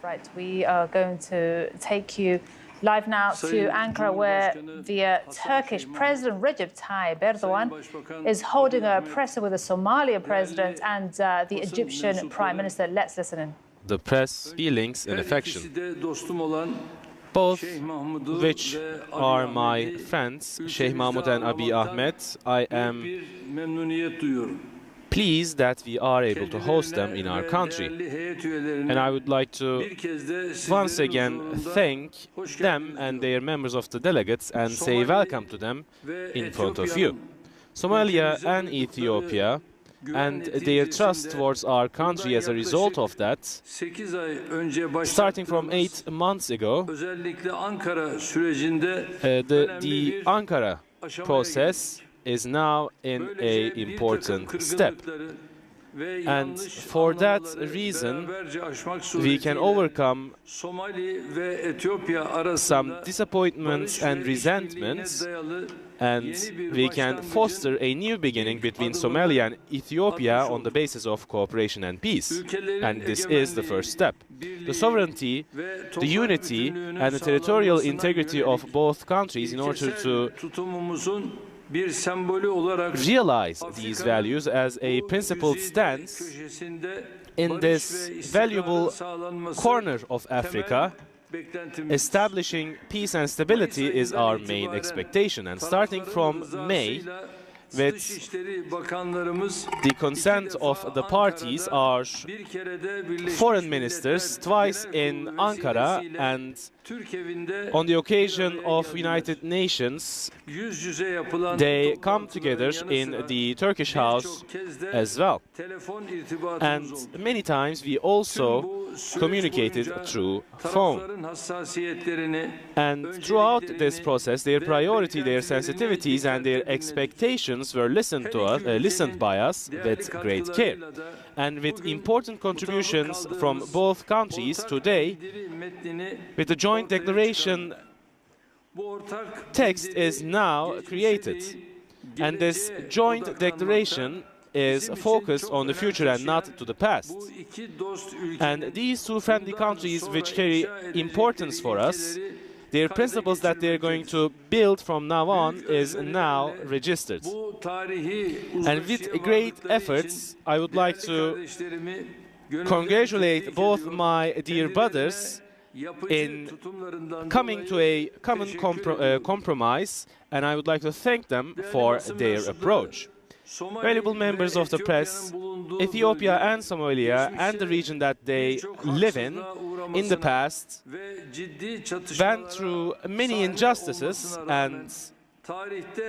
Right, we are going to take you live now to Ankara, where the Turkish President Recep Tayyip Erdogan is holding a presser with the Somalia President and the Egyptian Prime Minister. Let's listen in. The press, feelings and affection, both which are my friends, Sheikh Mahmoud and Abiy Ahmed. I am pleased that we are able to host them in our country. And I would like to once again thank them and their members of the delegates and say welcome to them in front of you. Somalia and Ethiopia and their trust towards our country as a result of that, starting from 8 months ago, the Ankara process is now in an important step. And for that reason, we can overcome some disappointments and resentments, and we can foster a new beginning between Somalia and Ethiopia on the basis of cooperation and peace. And this is the first step. The sovereignty, the unity, and the territorial integrity of both countries in order to realize these values as a principled stance in this valuable corner of Africa. Establishing peace and stability is our main expectation, and starting from May, with the consent of the parties, our foreign ministers twice in Ankara and on the occasion of United Nations, they come together in the Turkish house as well. And many times we also communicated through phone. And throughout this process, their priority, their sensitivities and their expectations were listened by us with great care. And with important contributions from both countries, today, with the joint declaration text is now created. And this joint declaration is focused on the future and not to the past. And these two friendly countries, which carry importance for us, their principles that they're going to build from now on is now registered. And with great efforts, I would like to congratulate both my dear brothers in coming to a common compromise, and I would like to thank them for their approach. Valuable members of the press, Ethiopia and Somalia and the region that they live in the past went through many injustices and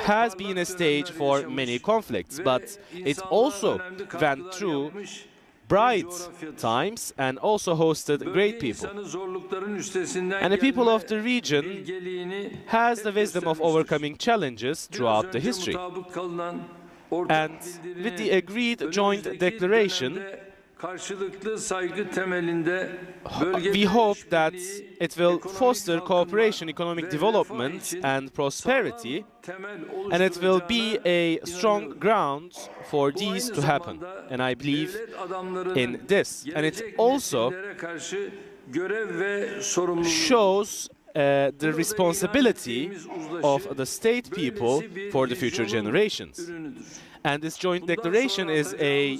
has been a stage for many conflicts, but it also went through bright times and also hosted great people. And the people of the region has the wisdom of overcoming challenges throughout the history. And with the agreed joint declaration, we hope that it will foster cooperation, economic development and prosperity, and it will be a strong ground for these to happen. And I believe in this. And it also shows the responsibility of the state people for the future generations. And this joint declaration is a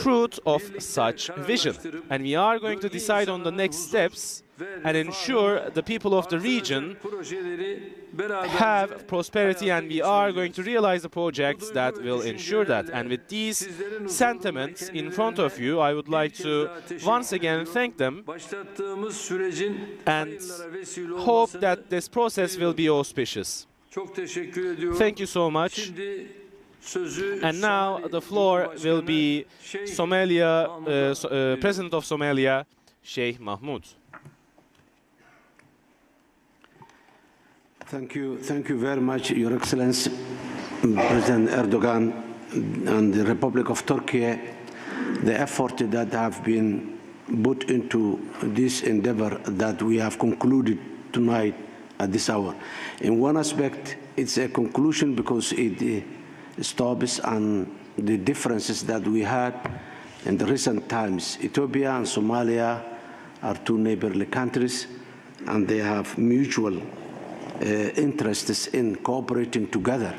fruit of such vision. And we are going to decide on the next steps and ensure the people of the region have prosperity, and we are going to realize the projects that will ensure that. And with these sentiments in front of you, I would like to once again thank them and hope that this process will be auspicious. Thank you so much. And now the floor will be President of Somalia, Sheikh Mahmoud. Thank you very much, Your Excellency, President Erdogan and the Republic of Turkey. The effort that have been put into this endeavor that we have concluded tonight at this hour. In one aspect, it's a conclusion because it stops on the differences that we had in the recent times. Ethiopia and Somalia are two neighborly countries, and they have mutual interests in cooperating together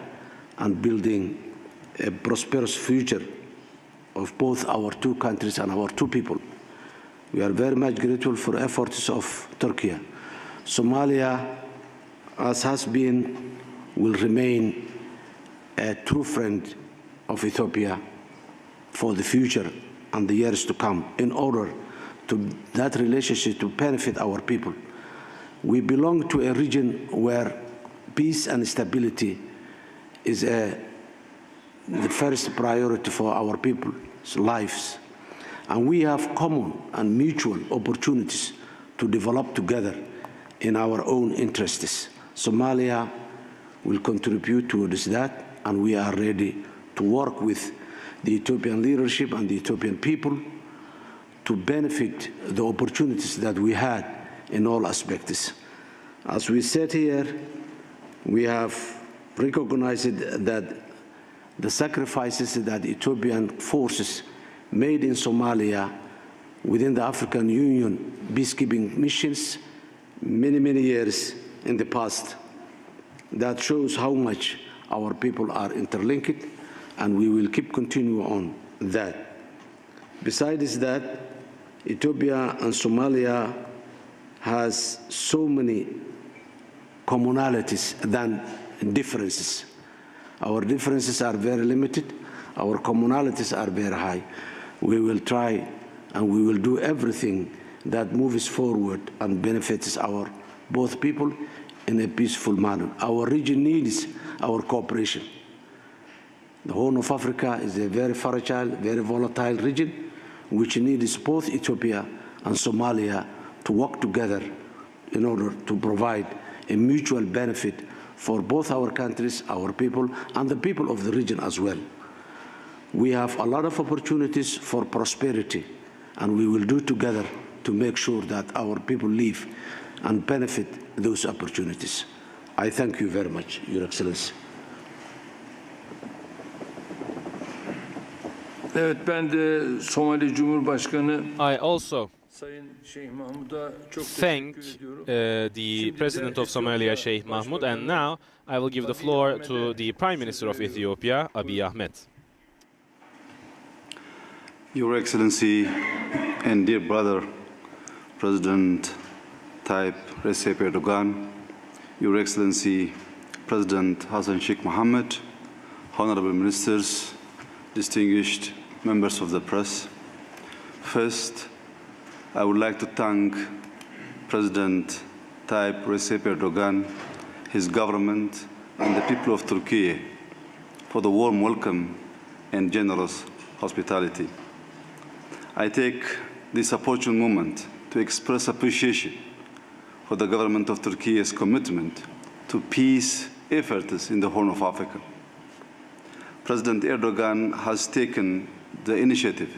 and building a prosperous future of both our two countries and our two people. We are very much grateful for efforts of Turkey. Somalia, as has been, will remain a true friend of Ethiopia for the future and the years to come, in order to that relationship to benefit our people. We belong to a region where peace and stability is the first priority for our people's lives. And we have common and mutual opportunities to develop together in our own interests. Somalia will contribute towards that, and we are ready to work with the Ethiopian leadership and the Ethiopian people to benefit the opportunities that we had in all aspects. As we said here, we have recognized that the sacrifices that Ethiopian forces made in Somalia within the African Union peacekeeping missions many years in the past, that shows how much our people are interlinked, and we will keep continuing on that. Besides that, Ethiopia and Somalia has so many commonalities than differences. Our differences are very limited. Our commonalities are very high. We will try and we will do everything that moves forward and benefits our both people in a peaceful manner. Our region needs our cooperation. The Horn of Africa is a very fragile, very volatile region, which needs both Ethiopia and Somalia to work together in order to provide a mutual benefit for both our countries, our people, and the people of the region as well. We have a lot of opportunities for prosperity, and we will do together to make sure that our people live and benefit those opportunities. I thank you very much, Your Excellency. Evet, ben de Somali Cumhurbaşkanı I also Sayın Şeyh Mahmud'a çok thank teşekkür ediyorum. the President of Somalia, Sheikh Mahmoud, and now I will give the floor to the Prime Minister of Ethiopia, Abiy Ahmed. Your Excellency and dear brother, President Tayyip Recep Erdogan, Your Excellency President Hassan Sheikh Mohammed, honorable ministers, distinguished members of the press. First, I would like to thank President Tayyip Recep Erdogan, his government, and the people of Turkey for the warm welcome and generous hospitality. I take this opportune moment to express appreciation for the government of Turkey's commitment to peace efforts in the Horn of Africa. President Erdogan has taken the initiative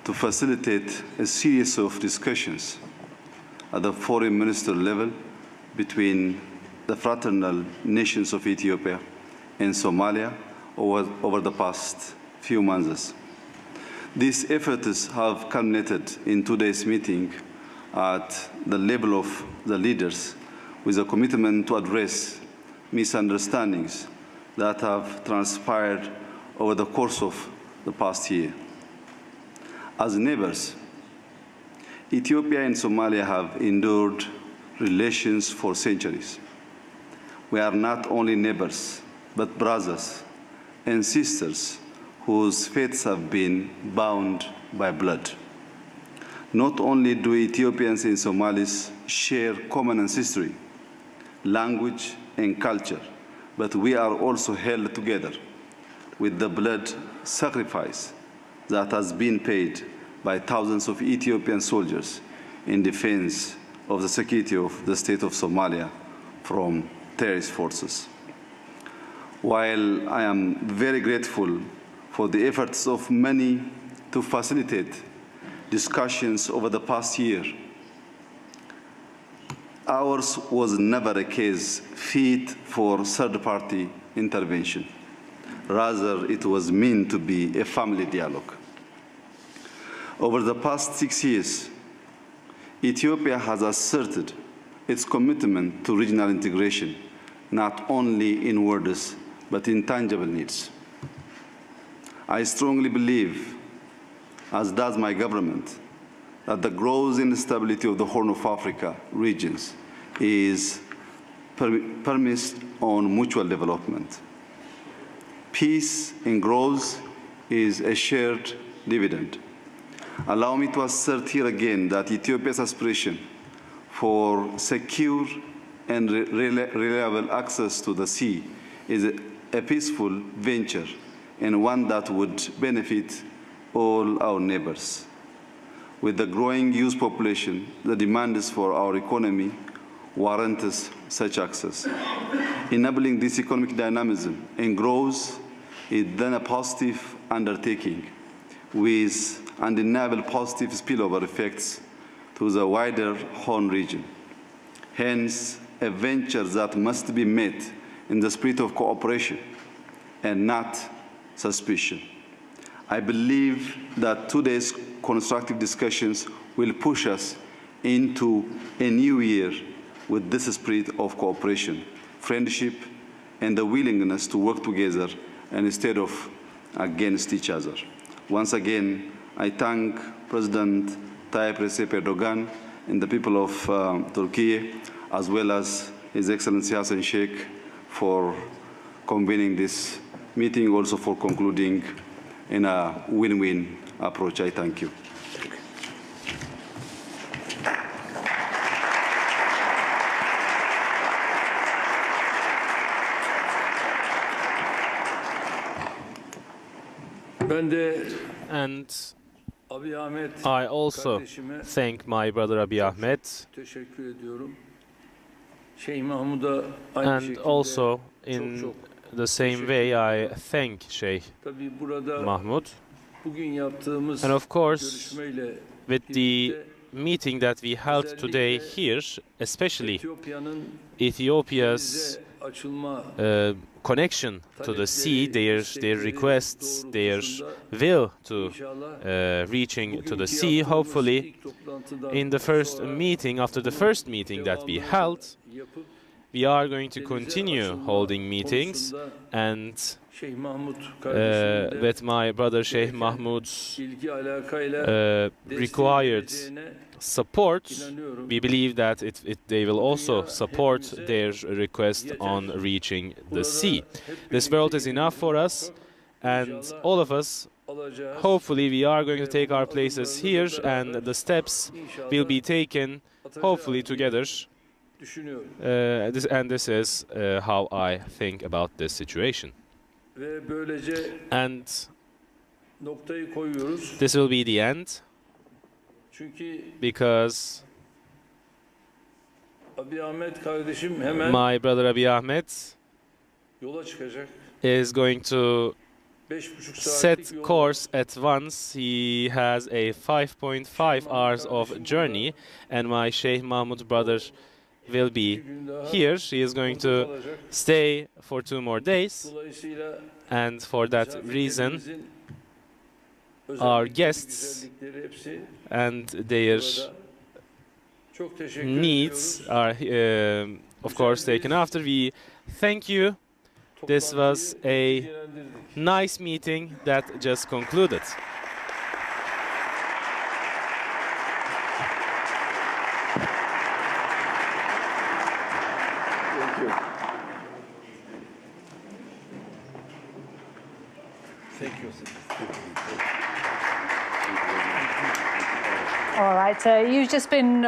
to facilitate a series of discussions at the foreign minister level between the fraternal nations of Ethiopia and Somalia over the past few months. These efforts have culminated in today's meeting at the level of the leaders with a commitment to address misunderstandings that have transpired over the course of the past year. As neighbors, Ethiopia and Somalia have endured relations for centuries. We are not only neighbors, but brothers and sisters whose fates have been bound by blood. Not only do Ethiopians and Somalis share common ancestry, language, and culture, but we are also held together with the blood sacrifice that has been paid by thousands of Ethiopian soldiers in defense of the security of the state of Somalia from terrorist forces. While I am very grateful for the efforts of many to facilitate discussions over the past year, ours was never a case fit for third-party intervention. Rather, it was meant to be a family dialogue. Over the past 6 years, Ethiopia has asserted its commitment to regional integration, not only in words, but in tangible needs. I strongly believe, as does my government, that the growth and stability of the Horn of Africa regions is premised on mutual development. Peace and growth is a shared dividend. Allow me to assert here again that Ethiopia's aspiration for secure and reliable access to the sea is a peaceful venture and one that would benefit all our neighbors. With the growing youth population, the demands for our economy warrants such access. Enabling this economic dynamism and growth is then a positive undertaking with undeniable positive spillover effects to the wider Horn region. Hence, a venture that must be met in the spirit of cooperation and not suspicion. I believe that today's constructive discussions will push us into a new year with this spirit of cooperation, friendship, and the willingness to work together instead of against each other. Once again, I thank President Tayyip Recep Erdogan and the people of Turkey, as well as His Excellency Hassan Sheikh, for convening this meeting, also for concluding in a win-win approach. I thank you. And I also thank my brother Abiy Ahmed, and also in the same way I thank Sheikh Mahmoud. And of course, with the meeting that we held today here, especially Ethiopia's connection to the sea, their requests, their will to reaching to the sea, hopefully in the first meeting, after the first meeting that we held, we are going to continue holding meetings, and with my brother Sheikh Mahmoud's required support, we believe that they will also support their request on reaching the sea. This world is enough for us, and all of us, hopefully we are going to take our places here, and the steps will be taken, hopefully together. This is how I think about this situation. And this will be the end, because my brother Abiy Ahmed is going to set course at once. He has a 5.5 hours of journey, and my Sheikh Mahmoud brother will be here. She is going to stay for 2 more days, and for that reason our guests and their needs are of course taken after. We thank you. This was a nice meeting that just concluded. All right, you've just been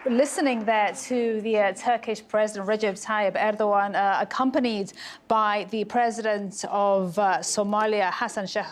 listening there to the Turkish President Recep Tayyip Erdogan, accompanied by the President of Somalia, Hassan Sheikh